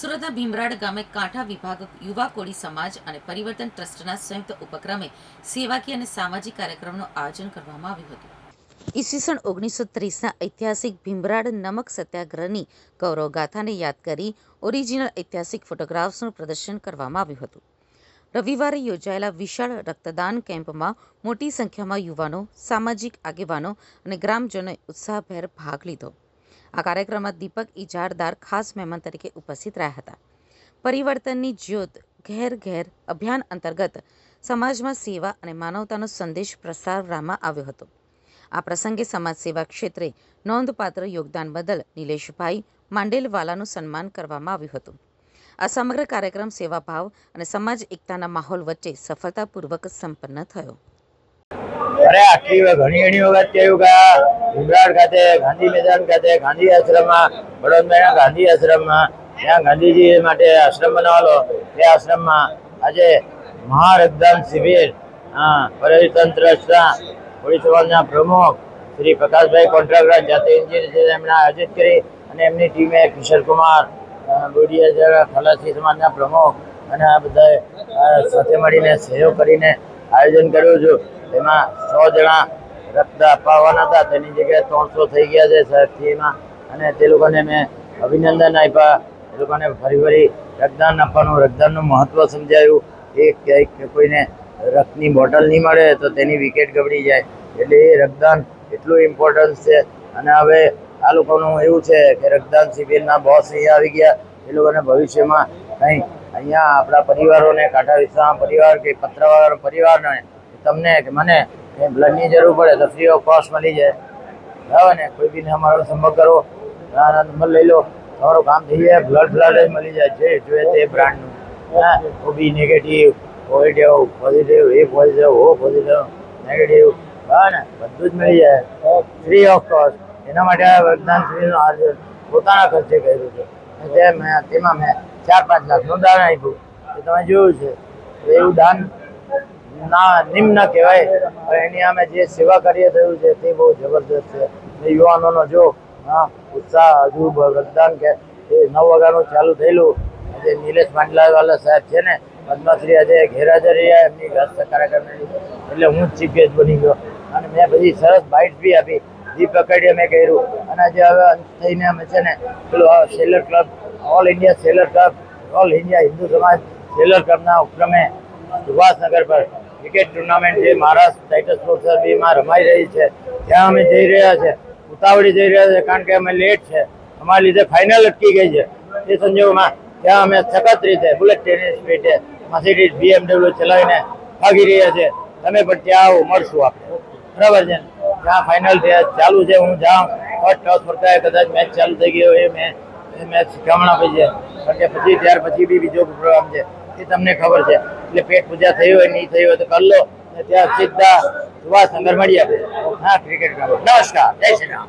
સુરતના ભીમરાડ ગામે કાંઠા વિભાગ યુવા કોળી સમાજ અને પરિવર્તન ટ્રસ્ટના સંયુક્ત ઉપક્રમે સેવાકીય અને સામાજિક કાર્યક્રમનું આયોજન કરવામાં આવ્યું હતું। ઈસવીસન 1930ના ઐતિહાસિક ભીમરાડ નમક સત્યાગ્રહની ગૌરવગાથાને યાદ કરી ઓરિજિનલ ઐતિહાસિક ફોટોગ્રાફ્સનું પ્રદર્શન કરવામાં આવ્યું હતું। રવિવારે યોજાયેલા વિશાળ રક્તદાન કેમ્પમાં મોટી સંખ્યામાં યુવાનો, સામાજિક આગેવાનો અને ગ્રામજનોએ ઉત્સાહભેર ભાગ લીધો। આ કાર્યક્રમમાં દીપક ઇજારદાર ખાસ મહેમાન તરીકે ઉપસ્થિત રહ્યા હતા। પરિવર્તનની જ્યોત ઘેર ઘેર અભિયાન અંતર્ગત સમાજમાં સેવા અને માનવતાનો સંદેશ પ્રસારવામાં આવ્યો હતો। આ પ્રસંગે સમાજ સેવા ક્ષેત્રે નોંધપાત્ર યોગદાન બદલ નિલેશભાઈ માંડેલવાલાનું સન્માન કરવામાં આવ્યું હતું। આ સમગ્ર કાર્યક્રમ સેવાભાવ અને સમાજ એકતાના માહોલ વચ્ચે સફળતાપૂર્વક સંપન્ન થયો। અરે આખી ઘણી વખત કહ્યું કે ભીમરાડ ખાતે ગાંધી મેદાન ખાતે ગાંધી આશ્રમમાં વડોદરાના ગાંધી આશ્રમમાં ત્યાં ગાંધીજી માટે આશ્રમ બનાવેલો। તે આશ્રમમાં આજે મહારક્તદાન શિબિર પરિવર્તન ટ્રસ્ટના કોળી સમાજના પ્રમુખ શ્રી પ્રકાશભાઈ કોન્ટ્રાક્ટર જાતે એન્જિનિયર છે, એમણે આયોજિત કરી અને એમની ટીમે કિશોરકુમાર બોડિયા ખલાસી સમાજના પ્રમુખ અને આ બધા સાથે મળીને સહયોગ કરીને આયોજન કર્યું છું। તેમાં 100 જણા રક્ત આપવાના હતા, તેની જગ્યાએ 300 થઈ ગયા છે સાહેબથીમાં, અને તે લોકોને મેં અભિનંદન આપ્યા। એ લોકોને ફરી રક્તદાન આપવાનું, રક્તદાનનું મહત્વ સમજાયું। કે કોઈને રક્તની બોટલ નહીં મળે તો તેની વિકેટ ગબડી જાય, એટલે એ રક્તદાન એટલું ઇમ્પોર્ટન્સ છે। અને હવે આ લોકોનું એવું છે કે રક્તદાન શિબિરના બોસ અહીંયા આવી ગયા, એ લોકોને ભવિષ્યમાં કંઈ અહીંયા આપણા પરિવારોને, કાંઠા વિસ્તારના પરિવાર કે પત્રવાળા પરિવારને, તમને કે મને બ્લડની જરૂર પડે તો ફ્રી ઓફ કોસ્ટ મળી જાય, બરાબર ને। કોઈ બીને અમારો સંપર્ક કરો, નંબર લઈ લો, તમારું કામ થઈ જાય। બ્લડ મળી જાય, જે જોઈએ તે બ્રાન્ડનું, ઓ બી નેગેટિવ, પોઝિટિવ, એ પોઝિટિવ, ઓ પોઝિટિવ, નેગેટિવ, બરાબર ને, બધું જ મળી જાય ફ્રી ઓફ કોસ્ટ। એના માટે આ રક્તદાન શિબિરનું આયોજન પોતાના ખર્ચે કર્યું છે। તેમાં મેં 4-5 લાખનું દાન આપ્યું, એ તમે જોયું છે। એવું દાન નિમ્ન કહેવાય, પણ એની અમે જે સેવા કાર્ય થયું છે તે બહુ જબરદસ્ત છે। યુવાનોનો જો ઉત્સાહ, હજુ રક્તદાન કે 9 વાગ્યાનું ચાલુ થયેલું, આજે નિલેશ માંડલાવાલા સાહેબ છે ને, પદ્મશ્રી આજે ગેરહાજર રહ્યા એમની કાર્યક્રમની, એટલે હું જ ચીફ ગેસ્ટ બની ગયો અને મેં બધી સરસ બાઇટ્સ બી આપી, દીપ અકાડીએ મેં કર્યું। અને આજે હવે અંત થઈને અમે છે ને પેલું seller club, all India seller club, all India Hindu સમાજ સેલર ક્લબના ઉપક્રમે સુભાષનગર પર ક્રિકેટ ટુર્નામેન્ટ જે મહારાષ્ટ્ર ટાઇટલ સ્પોર્ટ્સમાં રમાઈ રહી છે, ત્યાં અમે જઈ રહ્યા છે। ઉતાવળી જઈ રહ્યા છે કારણ કે અમે લેટ છે, અમારા લીધે ફાઇનલ અટકી ગઈ છે। તે સંજોગોમાં ત્યાં અમે સખત રીતે બુલેટ ટેનિસ પીટે મર્સિડીઝ BMW ચલાવીને ભાગી રહ્યા છે। તમે પણ ત્યાં આવો, મળશું આપણે, બરાબર છે। ત્યાં ફાઇનલ ચાલુ છે, હું જાઉં ફર્સ્ટ ટોસ પર કદાચ મેચ ચાલુ થઈ ગયો, એ મેચ શીખમણ આપી છે, કારણ કે પછી ત્યાર પછી બી બીજો પ્રોગ્રામ છે, એ તમને ખબર છે। એટલે પેટ પૂજા થઈ હોય, નહીં થઈ હોય તો કરી લો, અને ત્યાં સીધા સુભાષનગર મળી આપણે, ક્રિકેટ ગ્રાઉન્ડ। નમસ્કાર, જય શ્રી રામ।